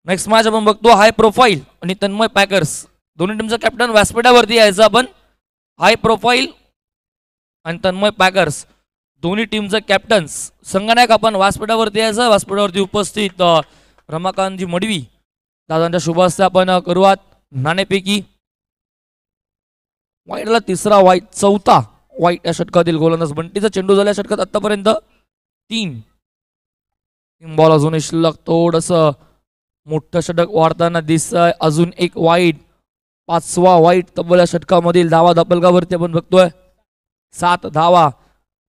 Next match आपण बघतो high profile आणि तन्मय पॅकर्स दोन्ही टीमचा कॅप्टन व्यासपीठावरती यायचं आपण. हाय प्रोफाईल आणि तन्मय पॅकर्स दोन्ही टीमचं कॅप्टन्स संगनायक आपण व्यासपीठावरती यायचं. व्यासपीठावरती उपस्थित रमाकांतजी मडवी दादांच्या शुभ हस्ते आपण करूयात. नाणेपैकी वाईटला तिसरा वाईट चौथा वाईट या षटकातील गोलंदाज बंटीचा चेंडू झाल्या षटकात आतापर्यंत 3 बॉल अजूनही शिल्लक. थोडस मोठं षटक वाढताना दिसतंय. अजून एक वाईट 5वा वाईट तब्बल या षटकामधील धावा धापलकावरती आपण बघतोय. 7 धावा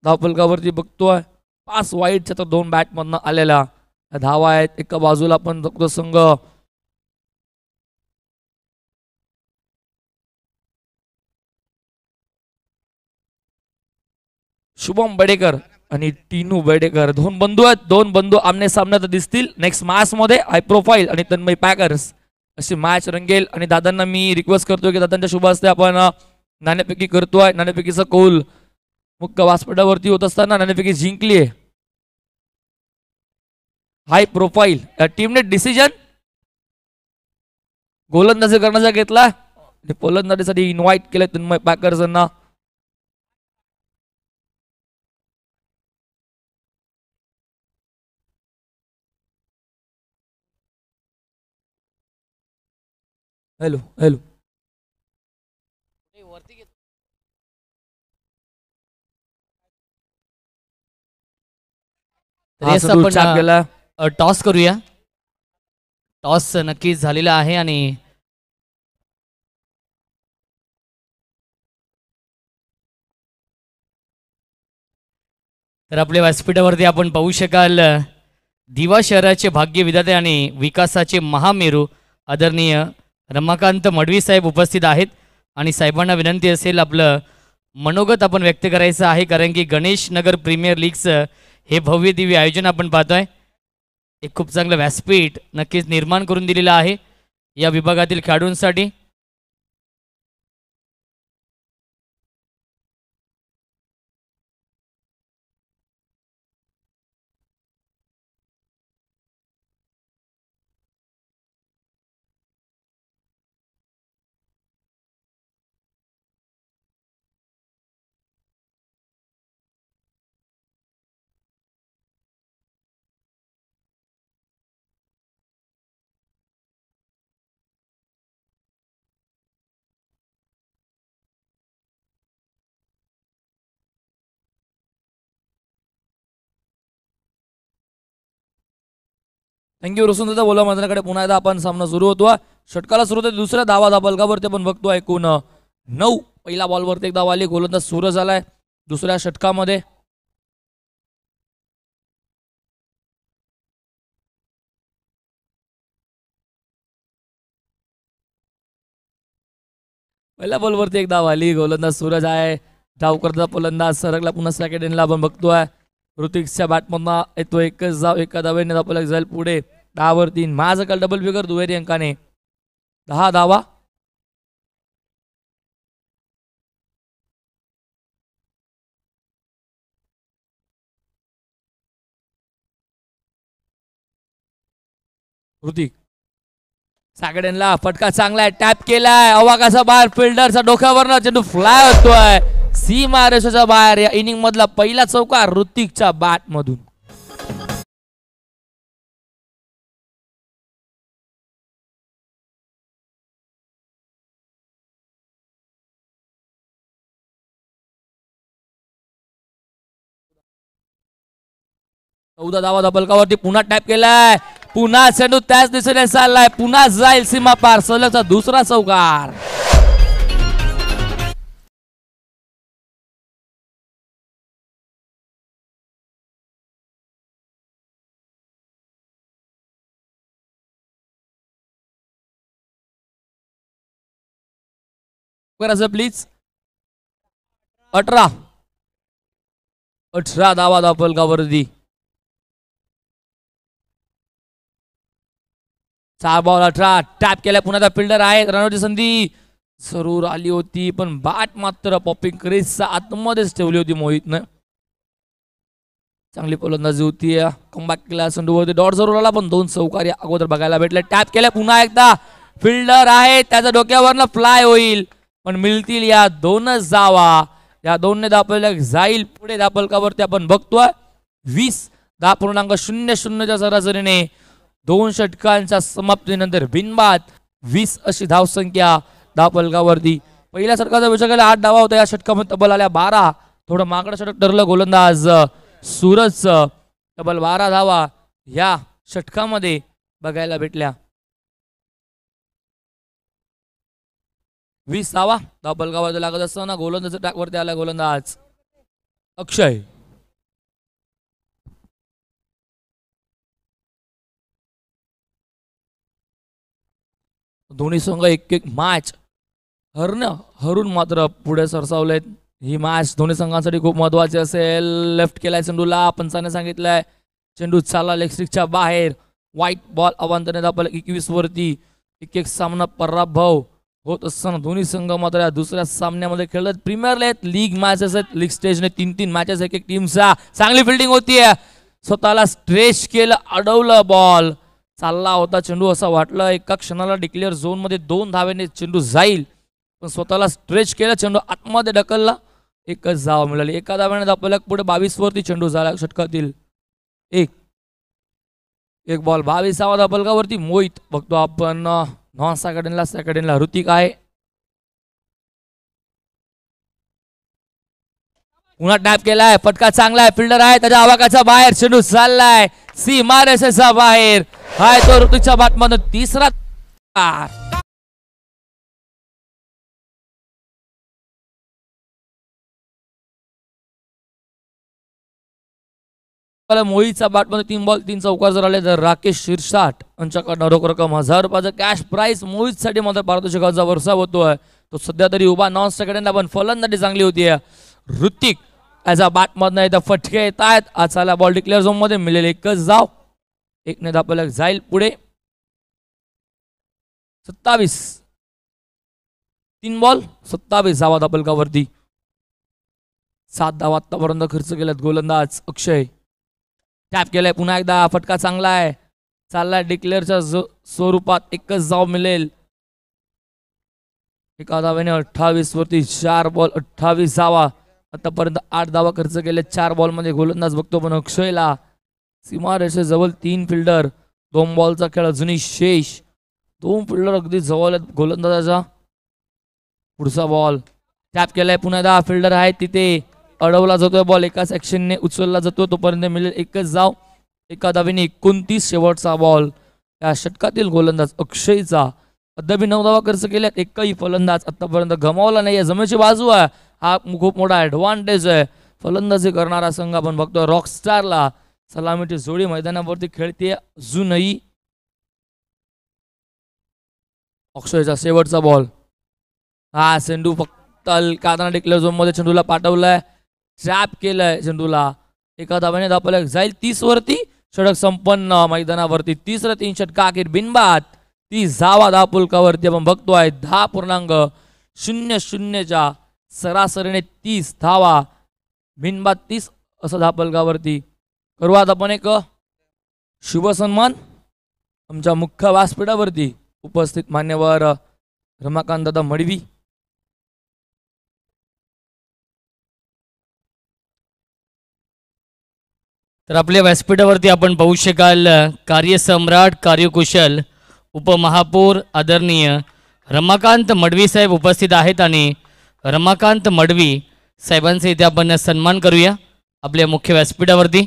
धापलकावरती बघतोय. 5 वाईटच्या तर 2 बॅटमधनं आलेल्या धावा आहेत. एका बाजूला आपण बघतो संघ शुभम बेडेकर आणि टीनू बेडेकर 2 बंधू आहेत. 2 बंधू आमने सामन्यात दिसतील नेक्स्ट मॅच मध्ये. हाय प्रोफाईल आणि तन्मय पॅकर्स अशी मॅच रंगेल. आणि दादांना मी रिक्वेस्ट करतोय की दादांच्या शुभ हस्ते आपण नाणेफेकी करतोय. नाणेफेकीचा कौल मुख्य व्यासपीठावरती होत असताना नाणेफेकी जिंकली आहे हाय प्रोफाईल या टीमने. डिसिजन गोलंदाजी करण्याचा घेतला आणि फलंदाजीसाठी इन्व्हाइट केलंय तन्मय पॅकर्स यांना. हॅलो हॅलो आपण टॉस करूया. टॉस नक्कीच झालेला आहे आणि तर आपल्या व्यासपीठावरती आपण पाहू शकाल दिवा शहराचे भाग्य विधाते आणि विकासाचे महामेरू आदरणीय रमाकांत मडवी साहेब उपस्थित आहेत. आणि साहेबांना विनंती असेल आपलं मनोगत आपण व्यक्त करायचं आहे, कारण की गणेश नगर प्रीमियर लीगचं हे भव्य दिव्य आयोजन आपण पाहतोय. एक खूप चांगलं व्यासपीठ नक्कीच निर्माण करून दिलेलं आहे या विभागातील खेळाडूंसाठी. थँक्यू रोशन दादा. बोला माझ्याकडे पुन्हा एकदा आपण सामना सुरू होतो. षटकाला सुरू होते दुसऱ्या धावा धापलकावरती आपण बघतो एकूण 9. पहिल्या बॉलवरती एक धाव आली. गोलंदाज सुरू झालाय दुसऱ्या षटकामध्ये. पहिल्या बॉलवरती एक धाव आली. गोलंदाज सूरज आहे. धाव करता फलंदाज सरकला पुन्हा सेकंड इनला आपण बघतोय. ऋतिकच्या बॅटमधनं येतो एकच धाव. एका धावेने धापलक जाईल पुढे 10 वर 3. माझं काल डबल फिगर दुहेरी अंकाने 10 धावा. ऋतिक सॅकडेनला फटका चांगला आहे. टॅप केलाय अवाकाचा बाहेर. फिल्डरचा डोक्यावरनं चेंडू फ्लाय होतोय सीमा रेषेच्या बाहेर. या इनिंग मधला पहिला चौकार ऋतिकच्या बॅट मधून. चौदा धावा धापलकावरती पुन्हा टॅप केलाय. पुन्हा चेंडू त्याच दिशेने चाललाय. पुन्हा जाईल सीमा पार. सलगचा दुसरा चौकार. प्लीज 18 धावा धापलकावरती. 4 बॉल 18. टॅप केल्या पुन्हा फिल्डर आहे. रनआउटची संधी जरूर आली होती पण बॅट मात्र पॉपिंग क्रीजच्या आतमध्येच ठेवली होती मोहितनं. चांगली फलंदाजी होती. कमबॅक केला चेंडूवरती डॉट जरूर आला पण 2 चौकारी अगोदर बघायला भेटले. टॅप केल्या पुन्हा एकदा फिल्डर आहे त्याच्या डोक्यावरनं फ्लाय होईल पण मिळतील या 2च जावा. या 2ने धापल जाईल पुढे धापलकावरती आपण बघतोय 20.00 सरासरीने 2 षटकांच्या समाप्तीनंतर बिनबाद 20 अशी धावसंख्या धापलकावरती. पहिल्या षटकाचा विचार केला 8 धावा होत्या. या षटकामध्ये तब्बल आल्या 12. थोडं मागडं षटक ठरलं गोलंदाज सूरज. तब्बल 12 धावा या षटकामध्ये बघायला भेटल्या. 20 धावा धापलकावरती लागत असताना गोलंदाज ट्रॅकवरती आला गोलंदाज अक्षय. दोन्ही संघ एक मॅच हरून मात्र पुढे सरसावलेत. ही मॅच दोन्ही संघांसाठी खूप महत्वाची असेल. लेफ्ट केलाय चेंडूला पंचाने सांगितलंय चेंडू चालला लेग स्ट्रिकच्या बाहेर. व्हाईट बॉल अवांतने धापल 21 वरती. एक सामना पराभव होत असताना दोन्ही संघ मात्र दुसऱ्या सामन्यामध्ये खेळत. प्रीमियर लीग मॅचेस आहेत. लीग स्टेजने 3-3 मॅचेस एक टीमचा. चांगली फिल्डिंग होतीये. स्वतःला स्ट्रेच केलं अडवलं बॉल. चालला होता चेंडू असं वाटलं एका क्षणाला डिक्लेअर झोन मध्ये 2 धावेने चेंडू जाईल पण स्वतःला स्ट्रेच केलं चेंडू आतमध्ये ढकलला. एकच धाव मिळाली. एका धाव्याने धापल्या पुढे 22 वरती चेंडू झाला षटकातील एक बॉल 22 धापलकावरती. मोहित बघतो आपण नॉन सेकंडला ऋतिक आहे. पुन्हा टॅप केलाय फटका चांगला आहे. फिल्डर आहे त्याच्या आवाकाच्या बाहेर चेंडू चाललाय सीमा रेषेच्या बाहेर. हाय तो ऋतिकच्या बॅटमधून 3रा. मोहितचा बॅटमध्ये 3 बॉल 3 चौकार जर आले तर राकेश शिरसाट यांच्याकडनं रोख रक्कम 1000 रुपयाचं कॅश प्राइस मोहितसाठी मात्र पारितोषिकाचा वर्षा होतोय. तो सध्या तरी उभा नॉन सेकंडला पण फलंदाजी चांगली होती. ऋतिक याचा बॅटमधनं इथं फटके येत आहेत. आज आला बॉल डिक्लेअर झोन मध्ये मिळेल एकच धाव. 1ने धापल जाईल पुढे 27. 3 बॉल 27 धावा धापलकावरती. 7 धावा आतापर्यंत खर्च केल्यात गोलंदाज अक्षय. टॅप केलाय पुन्हा एकदा फटका चांगला आहे. चाललाय डिक्लेअरच्या स्वरूपात एकच धाव मिळेल. एका धावेने 28 वरती 4 बॉल 28 धावा. आतापर्यंत 8 धावा खर्च केले 4 बॉल मध्ये गोलंदाज बघतो पण अक्षयला सीमा रेषेजवळ 3 फिल्डर 2 बॉलचा खेळ अजूनही शेष. 2 फिल्डर अगदी जवळ आहेत गोलंदाजाचा. पुढचा बॉल टॅप केलाय पुन्हा एकदा फिल्डर आहे तिथे अडवला जातोय बॉल. एकाच ऍक्शनने उचलला जातो तोपर्यंत मिळेल एकच धाव. एका धावेने 29 शेवटचा बॉल या षटकातील गोलंदाज अक्षयचा. अद्याप 9 धावा खर्च केल्यात. एकही फलंदाज आतापर्यंत गमावला नाही. जमेची बाजू आहे. हा खूप मोठा ऍडव्हान्टेज आहे. फलंदाजी करणारा संघ आपण बघतो रॉकस्टारला सलामीची जोडी मैदानावरती खेळते अजूनही. अक्षयचा शेवटचा बॉल. हा चेंडू फक्त कादाना डिक्लेअर झोन मध्ये चेंडूला पाठवलाय. ट्रॅप केलंय चेंडूला. एका धाव्याने धापल जाईल 30 वरती. षटक संपन्न मैदानावरती 3 षटका अखेर बिनबाद 30 धावा धापलकावरती आपण बघतोय. 10.00 सरासरीने 30 धावा बिनबाद 30 असं धापलकावरती. करूयात आपण एक शुभ सन्मान आमच्या मुख्य व्यासपीठावरती उपस्थित मान्यवर रमाकांत दादा मडवी. तर आपल्या व्यासपीठावरती आपण पाहू शकाल कार्यसम्राट कार्यकुशल उपमहापौर आदरणीय रमाकांत मडवी साहेब उपस्थित आहेत आणि रमाकांत मडवी साहेबांचा इथे आपण सन्मान करूया आपल्या मुख्य व्यासपीठावरती.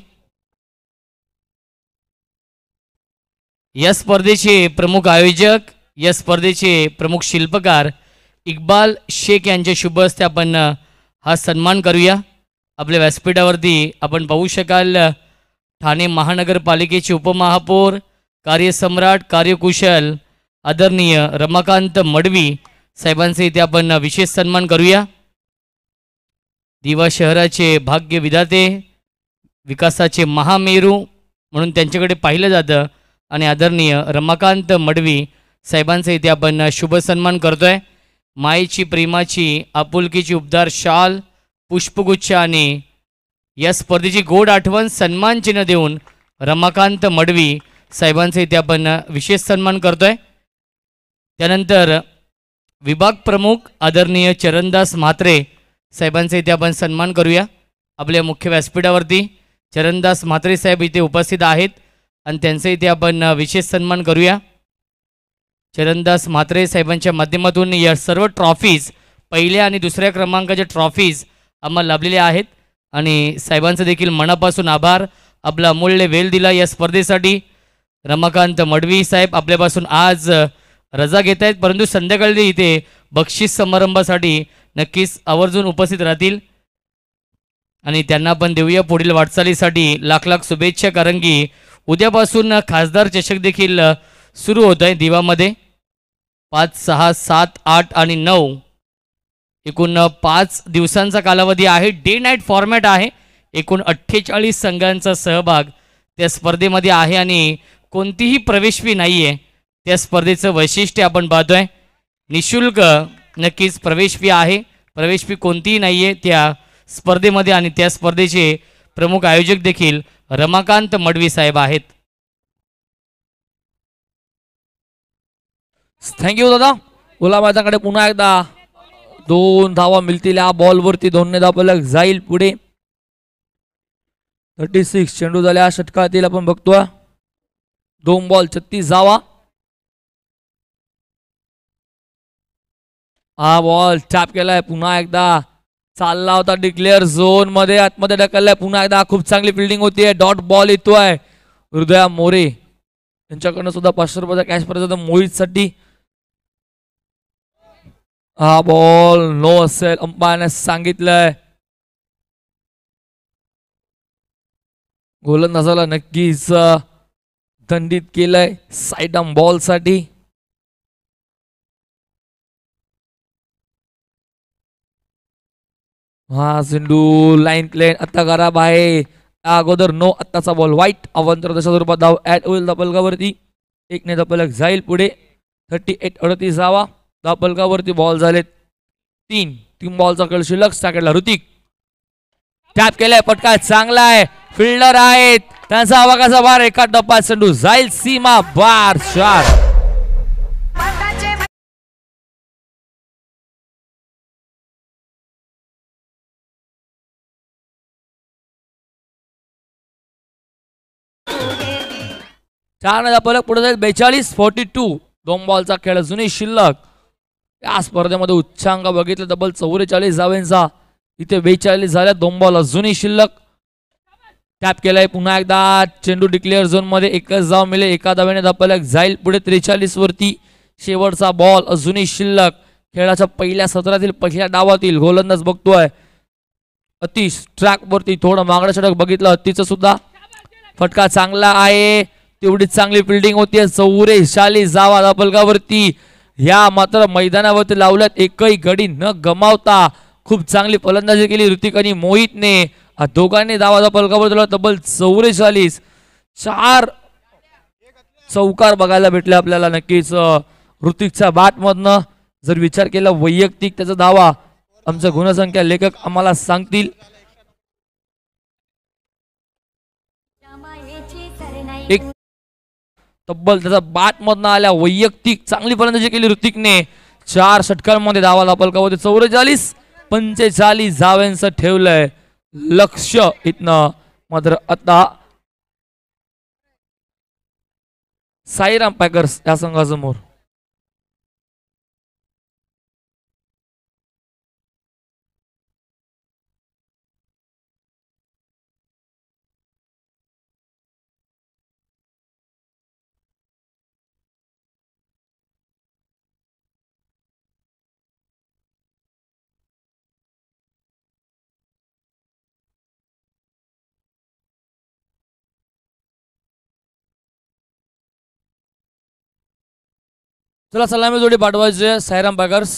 या स्पर्धेचे प्रमुख आयोजक या स्पर्धेचे प्रमुख शिल्पकार इक्बाल शेख यांच्या शुभ हस्ते आपण हा सन्मान करूया. आपल्या व्यासपीठावरती आपण पाहू शकाल ठाणे महानगरपालिकेचे उपमहापौर कार्यसम्राट कार्यकुशल आदरणीय रमाकांत मडवी साहेबांचे इथे आपण विशेष सन्मान करूया. दिवा शहराचे भाग्य विधाते विकासाचे महामेरू म्हणून त्यांच्याकडे पाहिलं जातं आणि आदरणीय रमाकांत मडवी साहेबांचा इथे आपण शुभ सन्मान करतोय. मायेची प्रेमाची आपुलकीची उबदार शाल पुष्पगुच्छ आणि या स्पर्धेची गोड आठवण सन्मान चिन्ह देऊन रमाकांत मडवी साहेबांचा इथे आपण विशेष सन्मान करतोय। त्यानंतर विभाग प्रमुख आदरणीय चरणदास म्हात्रे साहेबांचा इथे आपण सन्मान करूया। आपल्या मुख्य व्यासपीठावरती चरणदास म्हात्रे साहेब इथे उपस्थित आहेत आणि त्यांचा इथे आपण विशेष सन्मान करूया। चरणदास म्हात्रे साहेबांच्या माध्यमातून या सर्व ट्रॉफीज पहिल्या आणि दुसऱ्या क्रमांकाच्या ट्रॉफीज आम्हाला लाभलेल्या आहेत आणि साहेबांचं देखील मनापासून आभार। आपला अमूल्य वेळ दिला या स्पर्धेसाठी। रमाकांत मडवी साहेब आपल्यापासून आज रजा घेत आहेत, परंतु संध्याकाळी इथे बक्षीस समारंभासाठी नक्कीच आवर्जून उपस्थित राहतील आणि त्यांना आपण देऊया पुढील वाटचालीसाठी लाख लाख शुभेच्छा। कारण की उद्यापासून खासदार चषक देखील सुरू होत आहे दिवामध्ये। 5, 6, 7, 8 आणि 9 एकूण 5 दिवसांचा कालावधी आहे। डे नाईट फॉर्मॅट आहे। एकूण 48 संघांचा सहभाग त्या स्पर्धेमध्ये आहे आणि कोणतीही प्रवेश फी नाही आहे। त्या स्पर्धेचं वैशिष्ट्य आपण पाहतोय। निशुल्क नक्कीच प्रवेश फी आहे, प्रवेश फी कोणतीही नाही आहे त्या स्पर्धेमध्ये आणि त्या स्पर्धेचे प्रमुख आयोजक देखील रमाकांत मडवी साहेब आहेत। थँक्यू दादा। गुलाबाजाकडे पुन्हा एकदा 2 धावा मिळतील। या बॉलवरती 2 धावा जाईल पुढे। 36 चेंडू झाल्या षटकातील आपण बघतोय 2 बॉल 36 धावा। हा बॉल टॅप केलाय पुन्हा एकदा, चालला होता डिक्लेअर झोन मध्ये, आतमध्ये ढकललाय पुन्हा एकदा। खूप चांगली फिल्डिंग होतीये, डॉट बॉल येतोय हृदया मोरे यांच्याकडनं सुद्धा 500 रुपयाचा कॅश प्राइज होता मोहित साठी। हा बॉल नो असेल अंपायरने सांगितलंय। गोलंदाजाला नक्कीच दंडित केलंय साइड आर्म बॉल साठी। हा चेंडू लाईन क्लेन आता खराब आहे। अगोदर नो, आत्ताचा बॉल वाईट। अवंतर दशा रुपयात धाव ऍड होईल धापलकावरती। 1 ने धापलक जाईल पुढे। 38 38 धावा धापलकावरती बॉल झालेत 3 बॉलचा खेळ शिल्लक। स्टॅकेटला ऋतिक टॅप केलाय, पटका चांगला आहे, फिल्डर आहेत त्यांचा आवाकाचा बार, एका टप्प्यात चेंडू जाईल सीमा बार 4। पलक पुढे जाईल 42 42। 2 बॉलचा खेळ अजूनही शिल्लक। या स्पर्धेमध्ये उच्चांक बघितलं तब्बल 44 धावांचा, इथे 42 झाल्या। 2 बॉल अजूनही शिल्लक। टॅप केलाय पुन्हा एकदा, चेंडू डिक्लेअर झोन मध्ये, एकच धाव मिळेल, एका धावेने धापलक जाईल पुढे 43 वरती। शेवटचा बॉल अजूनही शिल्लक। खेळाच्या पहिल्या सत्रातील पहिल्या डावातील गोलंदाज बघतोय अतिश ट्रॅक वरती, थोडं मागणं षटक बघितलं अतिचं सुद्धा, फटका चांगला आहे, तेवढीच चांगली फिल्डिंग होती। 44 धावा धापलकावरती या मात्र मैदानावरती लावल्यात, एकही गडी न गमावता खूप चांगली फलंदाजी केली ऋतिक आणि मोहितने। दोघांनी धावा धापलकावर तब्बल 44 4 चौकार बघायला भेटले आपल्याला नक्कीच ऋतिकच्या बॅट मधनं। जर विचार केला वैयक्तिक त्याचा धावा आमचं गुणसंख्या लेखक आम्हाला सांगतील। एक तब्बल त्याचा बॅट मधनं आल्या वैयक्तिक चांगली फलंदाजी केली ऋतिकने। 4 षटकांमध्ये धावा धापलकावरती 44 45 धावांचं ठेवलंय लक्ष इथनं। मात्र आता साईराम पॅकर्स या संघासमोर चला सलामी जोडी पाठवायचे साईराम पॅकर्स।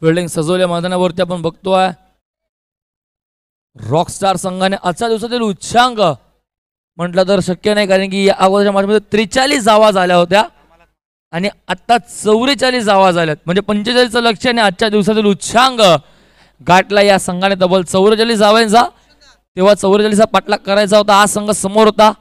फिल्डिंग सजवल्या मैदानावरती आपण बघतोय रॉकस्टार संघाने आजच्या दिवसातील उच्चांक म्हटलं तर शक्य नाही, कारण की या अगोदरच्या मॅचमध्ये 43 धावा झाल्या होत्या आणि आता 44 धावा झाल्यात, म्हणजे 45चं लक्ष आणि आजच्या दिवसातील उच्चांक गाठला या संघाने तब्बल 44 धावांचा। तेव्हा 44 पाठलाग करायचा होता. हा संघ समोर होता.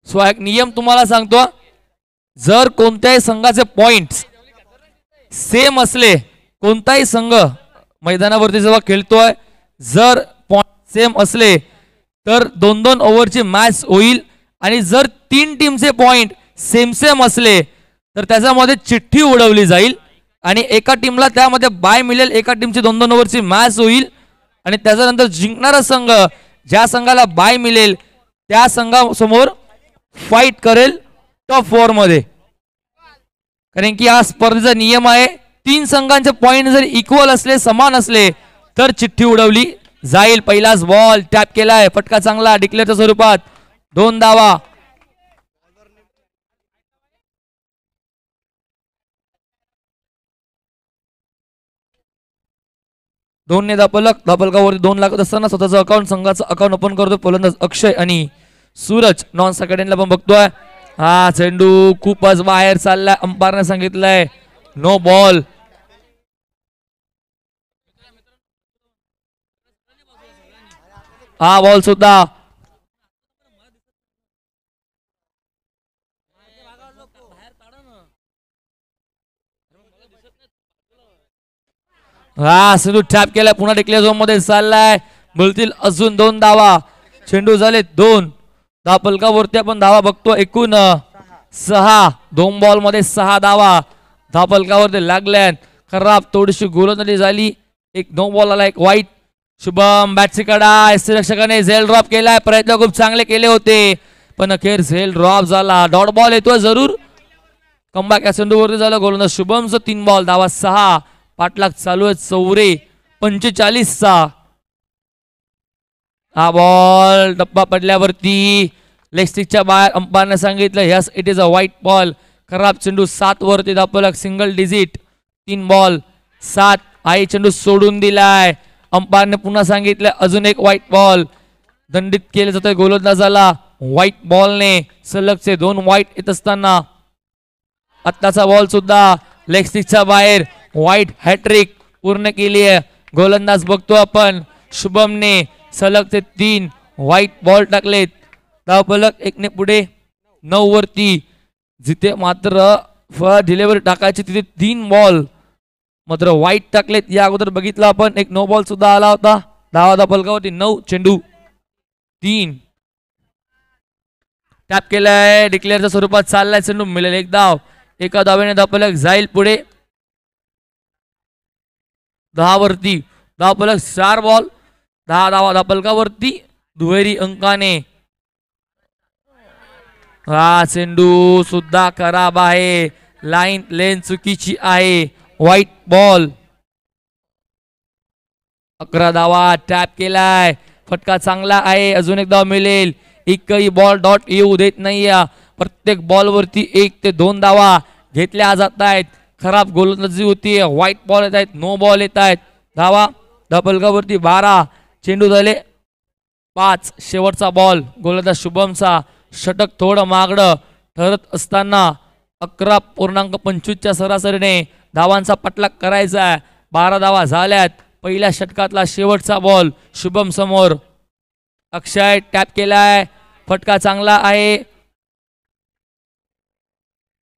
सो एक नियम तुम्हाला सांगतो, जर कोणत्याही संघाचे पॉइंट्स सेम असले, कोणताही संघ मैदानावरती जेव्हा खेळतोय जर पॉइंट सेम असले तर 2-2 ओव्हरची मॅच होईल. आणि जर 3 टीमचे पॉइंट सेम सेम असले तर त्याच्यामध्ये चिठ्ठी उडवली जाईल आणि एका टीमला त्यामध्ये बाय मिळेल. एका टीमची 2-2 ओव्हरची मॅच होईल आणि त्याच्यानंतर जिंकणारा संघ, ज्या संघाला बाय मिळेल त्या संघासमोर फाईट करेल टॉप 4 मध्ये. कारण की हा स्पर्धेचा नियम आहे, 3 संघांचे पॉइंट जर इक्वल असले, समान असले तर चिठ्ठी उडवली जाईल. पहिलाच बॉल टॅप केलाय, फटका चांगला डिक्लेअरच्या स्वरूपात, 2 धावा. दोनने धापलकावरती 2 लागत असताना स्वतःचं अकाउंट, संघाचं अकाउंट ओपन करतो फलंदाज अक्षय आणि सूरज नॉन सेकंडला पण बघतोय. हा चेंडू खूपच बाहेर चाललाय, अंपायरने सांगितलंय नो बॉल. हा बॉल सुद्धा हा चेंडू टॅप केलाय, पुन्हा डिक्लेअर झोन मध्ये चाललाय. बोलतील अजून 2 धावा. चेंडू झाले 2 धापलकावरती आपण धावा बघतो एकूण 6. 2 बॉल मध्ये 6 धावा धापलकावरती लागल्यात. खराब थोडीशी गोलंदाजी झाली. एक 9 बॉल आला, एक वाईट. शुभम बॅटची कडा, रक्षकाने झेल ड्रॉप केलाय. प्रयत्न खूप चांगले केले होते पण अखेर झेल ड्रॉप झाला. डॉट बॉल येतोय जरूर. कमबॅक या चेंडूवरती झालं. गोलंदाज शुभमचं 3 बॉल, धावा 6. पाठलाग चालू आहे 45चा. हा बॉल डब्बा पडल्यावरती लेग स्टिकच्या बाहेर, अंपायरने सांगितलं yes it is a white ball. खराब चेंडू 7 वरती धापलक, सिंगल डिजिट, 3 बॉल 7. आई चेंडू सोडून दिलाय. अंपायरने पुन्हा सांगितलं अजून एक व्हाईट बॉल. दंडित केले जातोय गोलंदाजाला व्हाईट बॉलने. सलगचे 2 व्हाईट येत असताना आत्ताचा बॉल सुद्धा लेग स्टिकच्या बाहेर. व्हाईट हॅट्रिक पूर्ण केली आहे. गोलंदाज बघतो आपण शुभमने सलगचे 3 व्हाईट बॉल टाकलेत. धावफलक 1ने पुढे 9 वरती. जिथे मात्र डिलिव्हरी टाकायची तिथे 3 बॉल मात्र व्हाईट टाकलेत. या अगोदर बघितलं आपण एक 9 बॉल सुद्धा आला होता. धावा धावफलकावरती 9 चेंडू 3. टॅप केलाय, डिक्लेअरच्या स्वरूपात चाललाय चेंडू, मिळेल 1 धाव. एका धावेने धावफलक जाईल पुढे 10 वरती. धावफलक 4 बॉल 10 धावा धावफलकावरती दुहेरी अंकाने. हा चेंडू सुद्धा खराब आहे, लेन चुकीची आहे, व्हाईट बॉल. 11 धावा. टॅप केलाय, फटका चांगला आहे, अजून एक धाव मिळेल. एकही बॉल डॉट येऊ देत नाही. प्रत्येक बॉल वरती 1 ते 2 धावा घेतल्या जात आहेत. खराब गोलंदाजी होती, व्हाईट बॉल येत आहेत, नो बॉल येत आहेत. धावा धावफलकावरती 12. चेंडू झाले 5. शेवटचा बॉल गोलंदाज शुभमचा. षटक थोडं मागडं ठरत असताना 11.25च्या सरासरीने धावांचा पाठलाग करायचा आहे. 12 धावा झाल्यात. पहिल्या षटकातला शेवटचा बॉल शुभम समोर. अक्षय टॅप केलाय, फटका चांगला आहे,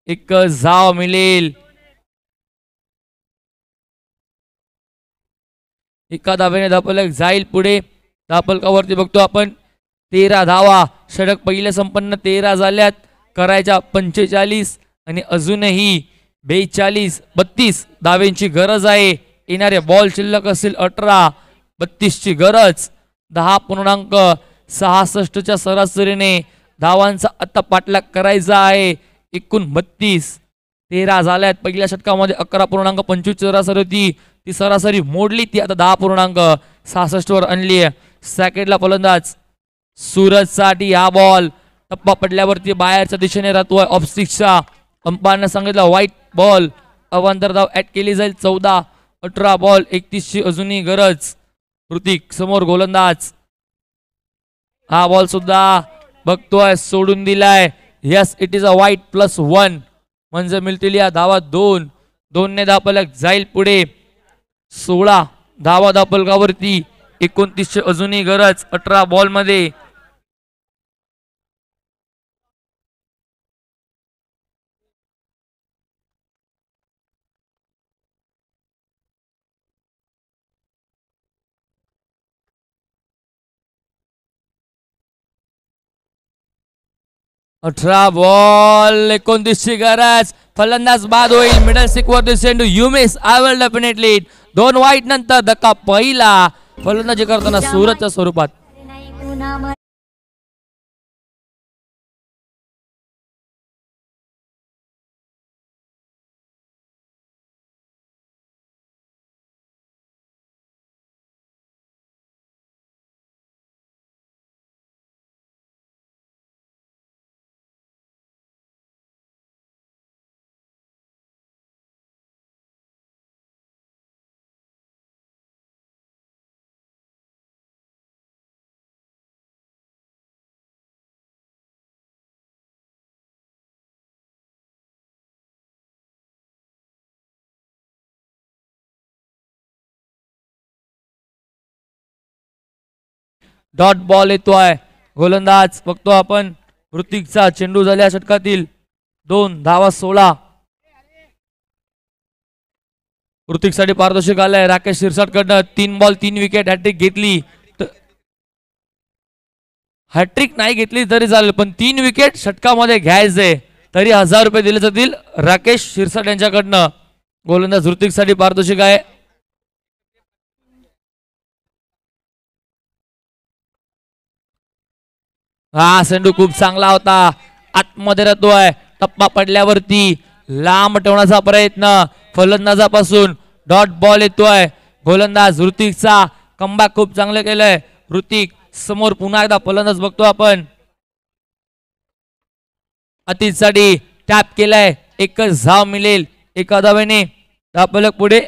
एक धाव मिळेल. एका धावेने धावफलक जाईल पुढे. धावफलकावरती बघतो आपण 13 धावा. षटक पहिले संपन्न 13 झाल्यात. करायच्या 45 आणि अजूनही 32 धावेंची गरज आहे. येणारे बॉल शिल्लक असेल 18. 32ची गरज. 10.66च्या सरासरीने धावांचा आता पाठलाग करायचा आहे. एकूण 32. 13 झाल्यात. पहिल्या षटकामध्ये 11.25 सरासरी होती, ती सरासरी मोडली, ती आता 10.66 वर आणली आहे. सेकंडला फलंदाज सूरज साठी हा बॉल टप्पा पडल्यावरती बाहेरच्या दिशेने राहतोय ऑफ स्टिकचा. अंपायरने सांगितलं व्हाईट बॉल. अवांतर धाव ऍड केली जाईल. 14. 18 बॉल 31ची अजूनही गरज. ऋतिक समोर गोलंदाज. हा बॉल सुद्धा बघतोय सोडून दिलाय. यस, इट इज अ वाईट +1 म्हणजे मिळतील या धावा 2. 2ने धावफलक जाईल पुढे. 16 धावा धावफलकावरती. 29ची अजूनही गरज 18 बॉल मध्ये. अठरा बॉल 29ची गरज. फलंदाज बाद होईल. मिडल स्टिक वरती चेंडू. You miss. I will definitely. 2 वाईट नंतर धक्का पहिला. फलंदाजी करताना सूरजच्या स्वरूपात. डॉट बॉल येतोय. गोलंदाज बघतो आपण ऋतिकचा. चेंडू झाल्या षटकातील 2 धावा 16. ऋतिकसाठी पारितोषिक आलंय राकेश शिरसाटकडनं. 3 ball 3 wicket. हॅट्रिक घेतली. हॅट्रिक नाही घेतली तरी चालेल पण 3 विकेट षटकामध्ये घ्यायचे तरी 1000 रुपये दिले जातील राकेश शिरसाट यांच्याकडनं. गोलंदाज ऋतिकसाठी पारितोषिक आहे. हा चेंडू खूप चांगला होता. आतमध्ये राहतोय. टप्पा पडल्यावरती लांब ठेवण्याचा प्रयत्न फलंदाजापासून. डॉट बॉल येतोय. गोलंदाज ऋतिकचा. कमबॅक खूप चांगलं केलंय ऋतिक. समोर पुन्हा एकदा फलंदाज बघतो आपण. अतिथसाठी टॅप केलाय. एकच धाव मिळेल एका धावेने. धावफलक पुढे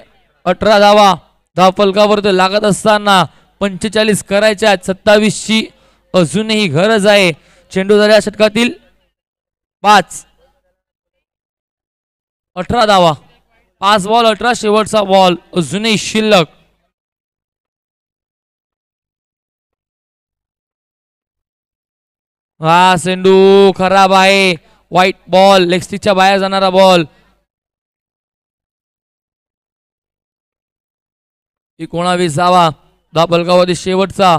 18 धावा. धावफलकावर लागत असताना 45 करायच्या. 27ची अजूनही गरज आहे. चेंडू झाल्या षटकातील 5. 18 धावा. 5 बॉल 18. शेवटचा बॉल अजूनही शिल्लक. हा चेंडू खराब आहे. White ball. लेग स्टिकच्या बाहेर जाणारा बॉल. ही 19 धावा. धावफलकावरती शेवटचा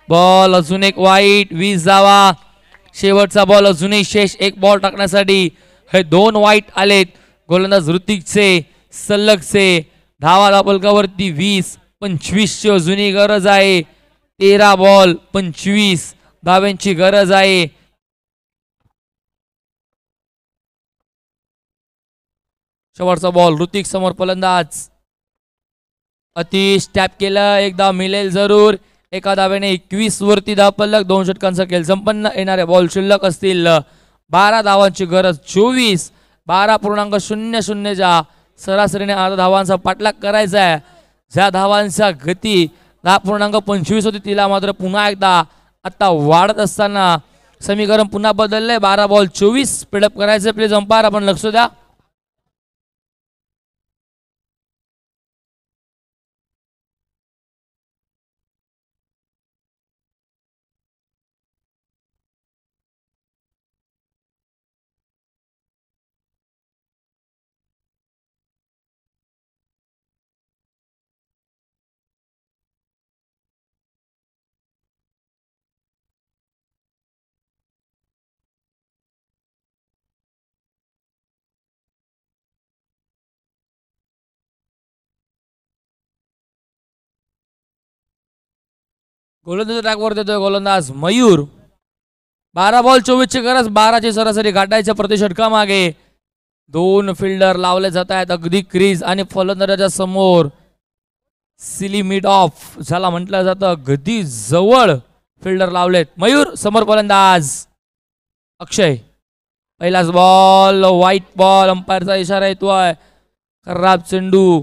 बॉल. अजून एक वाईट. 20 धावा. शेवटचा बॉल अजूनही शेष एक बॉल टाकण्यासाठी. हे 2 वाईट आलेत गोलंदाज ऋतिकचे सलगचे. धावा धावफलकावरती 20. 25ची अजूनही गरज आहे. 13 बॉल 25 धाव्यांची गरज आहे. शेवटचा बॉल. ऋतिक समोर फलंदाज. अतिश टॅप केलं. एकदा मिळेल जरूर. एका धावेने 21 वरती धावफलक. 2 षटकांचा खेळ संपन्न. येणारे बॉल शिल्लक असतील 12 धावांची गरज. 24. 12.00च्या सरासरीने 8 धावांचा पाठलाग करायचा आहे. ज्या धावांचा गती 10.25 होती तिला मात्र पुन्हा एकदा आता वाढत असताना समीकरण पुन्हा बदललंय. 12 बॉल 24 स्पीडअप करायचं. प्लीज अंपायर आपण लक्ष द्या. गोलंदाज ट्रॅकवर देतोय गोलंदाज मयूर. 12 बॉल 24ची गरज. 12ची सरासरी गाठायच्या प्रति षटकामागे. 2 फिल्डर लावले जात आहेत अगदी क्रीज आणि फलंदाजाच्या समोर. सिली मिड ऑफ ज्याला म्हटलं जातं अगदी जवळ फिल्डर लावलेत. मयूर समोर फलंदाज अक्षय. पहिलाच बॉल व्हाईट बॉल. अंपायरचा इशारा येतोय. खराब चेंडू.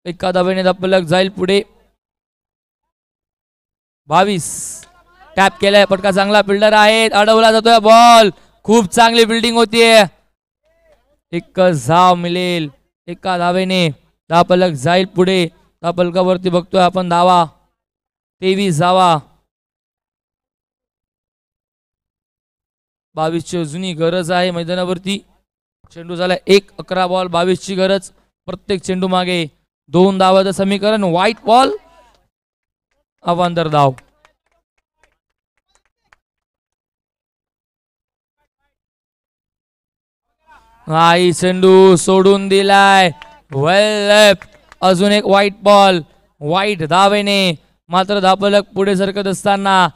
एका धावेने धावफलक जाईल पुढे. 22. टॅप केलाय फटका चांगला फिल्डर आहे अडवला जातोय बॉल खूप चांगली बिल्डिंग होतीये एकच धाव मिळेल एका धावेने धावफलक जाईल पुढे धावफलकावरती बघतोय आपण धावा 23 धावा 22 ची जुनी गरज आहे मैदानावरती चेंडू झाला 1-11 बॉल 22 ची गरज प्रत्येक चेंडू मागे 2 धावाचं समीकरण व्हाईट बॉल अवांतर धाव आई चेंडू सोडून दिलाय वेल लेफ्ट अजून एक व्हाईट बॉल व्हाईट धावेने मात्र धावफलक पुढे सरकत असताना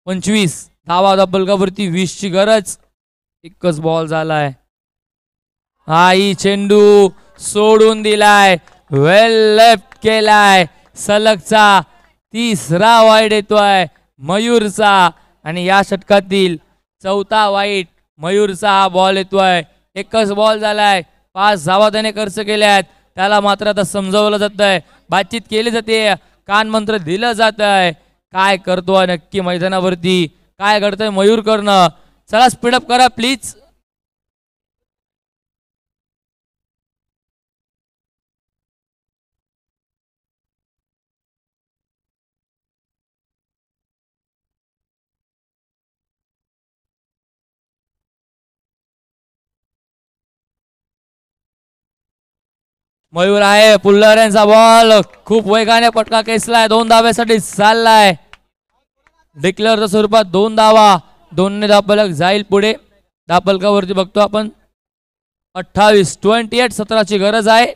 25 धावा धावफलकावरती 20 ची गरज एकच बॉल झालाय आई चेंडू सोडून दिलाय वेल लेफ्ट केलाय सलगचा 3रा वाईट येतोय मयूरचा आणि या षटकातील 4था वाईट मयूरचा हा बॉल येतोय एकच बॉल झालाय 5 धावा त्याने खर्च केल्यात त्याला मात्र आता समजावलं जात आहे बातचीत केली जाते कान मंत्र दिलं जात आहे काय करतोय नक्की मैदानावरती काय घडतंय मयूर करणं चला स्पीडअप करा प्लीज मयूर आहे पुल्लर यांचा बॉल खूप वेगाने पटका खेचलाय 2 धाव्यासाठी चाललाय डिक्लेअरच्या स्वरूपात 2 धावा 2ने धावफलक जाईल पुढे धावफलकावरती बघतो आपण 28 17ची गरज आहे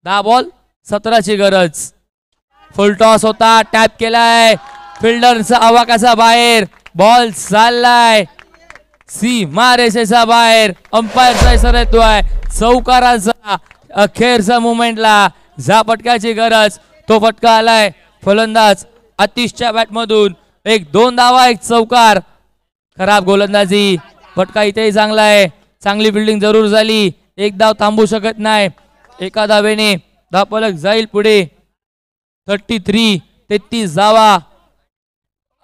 10 बॉल 17ची गरज फुल टॉस होता टॅप केलाय फिल्डरचा आवाकाचा बाहेर बॉल चाललाय सीमा रेषेच्या बाहेर अंपायरचा इशारा येतोय चौकाराचा अखेरचा मुवमेंटला जा फटक्याची गरज तो फटका आलाय फलंदाज आतिशच्या बॅटमधून 1-2 धावा 1 चौकार खराब गोलंदाजी फटका इथेही चांगला आहे चांगली बिल्डिंग जरूर झाली 1 धाव थांबू शकत नाही एका धावेने धावफलक जाईल पुढे 33 धावा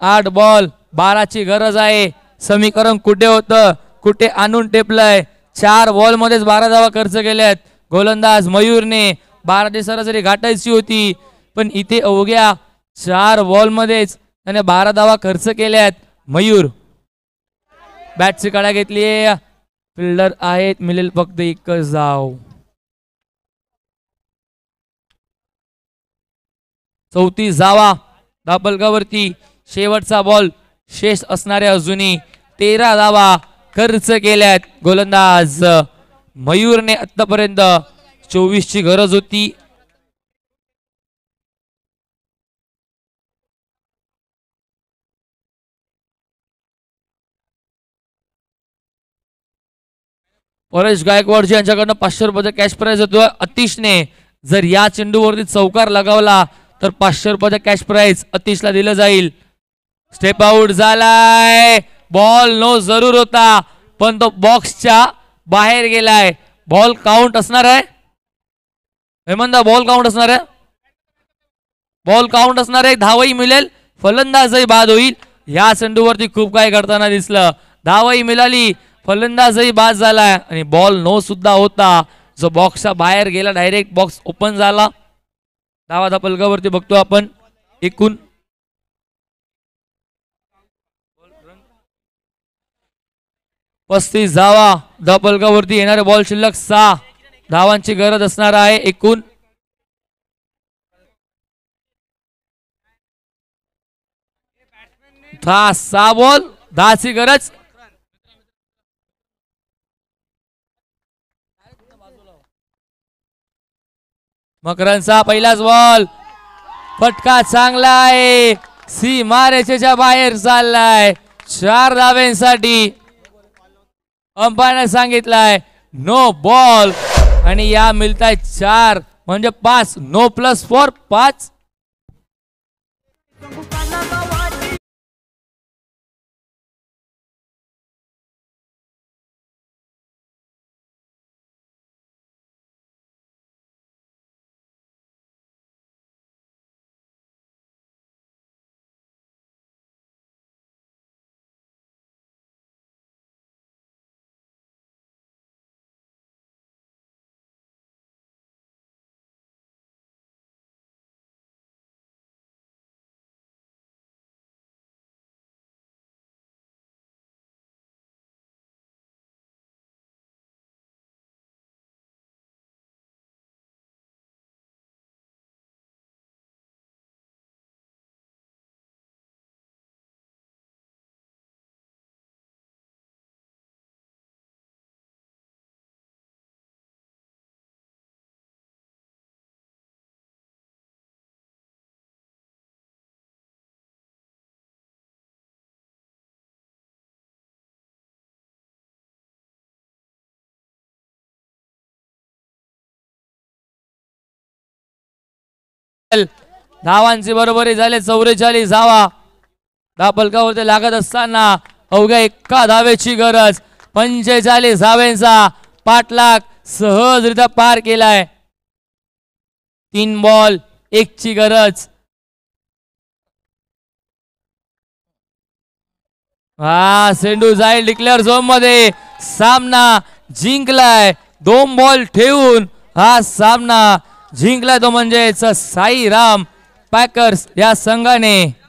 8 बॉल 12ची गरज आहे समीकरण कुठे होतं कुठे आणून टेपलंय 4 बॉल मध्येच 12 धावा खर्च केल्यात गोलंदाज मयूरने 12 सरासरी गाठायची होती पण इथे अवघ्या 4 बॉल मध्येच त्याने 12 धावा खर्च केल्यात मयूर बॅटची कडा घेतली फिल्डर आहेत मिळेल फक्त एकच धाव 34 धावा धावफलकावरती शेवटचा बॉल शेष असणारे अजूनही 13 धावा खर्च केल्यात गोलंदाज मयूरने आतापर्यंत 24 ची गरज होती परेश गायकवाड यांच्याकडनं 500 रुपयाचा कॅश प्राइज होतो अतिशने जर या चेंडूवरती चौकार लगावला तर 500 रुपयाचा कॅश प्राइज अतिशला दिलं जाईल स्टेप आउट झालाय बॉल नो जरूर होता पण तो बॉक्सच्या बाहेर गेलाय बॉल काउंट असणार आहे हेमंत बॉल काउंट असणार आहे बॉल काउंट असणार आहे धावही मिळेल फलंदाजही बाद होईल या चेंडूवरती खूप काही घडताना दिसलं धावही मिळाली फलंदाजही बाद झालाय आणि बॉल नो सुद्धा होता जो बॉक्सच्या बाहेर गेला डायरेक्ट बॉक्स ओपन झाला धावा धावफलकावरती बघतो आपण एकूण 35 धावा धावफलकावरती येणारे बॉल शिल्लक 6 धावांची गरज असणार आहे एकूण था 6 बॉल 10 ची गरज मकरांचा पहिलाच बॉल फटका चांगला आहे सीमा रेषेच्या बाहेर चाललाय 4 धाव्यांसाठी अंपायरने सांगितलंय नो बॉल आणि या मिळताय 4 म्हणजे 5 नो प्लस 4 5 धावांची बरोबरी झाले 44 धावा. धापलकावरती लागत असताना अवघ्या एका धावेची गरज. 45 धावेचा पाठलाग सहजरित्या पार केलाय. 3 बॉल 1 ची गरज. सेंडू जाईल डिक्लेअर झोन मध्ये. सामना जिंकलाय 2 बॉल ठेवून. हा सामना जिंकलाय तो म्हणजेच साईराम पॅकर्स या संघाने.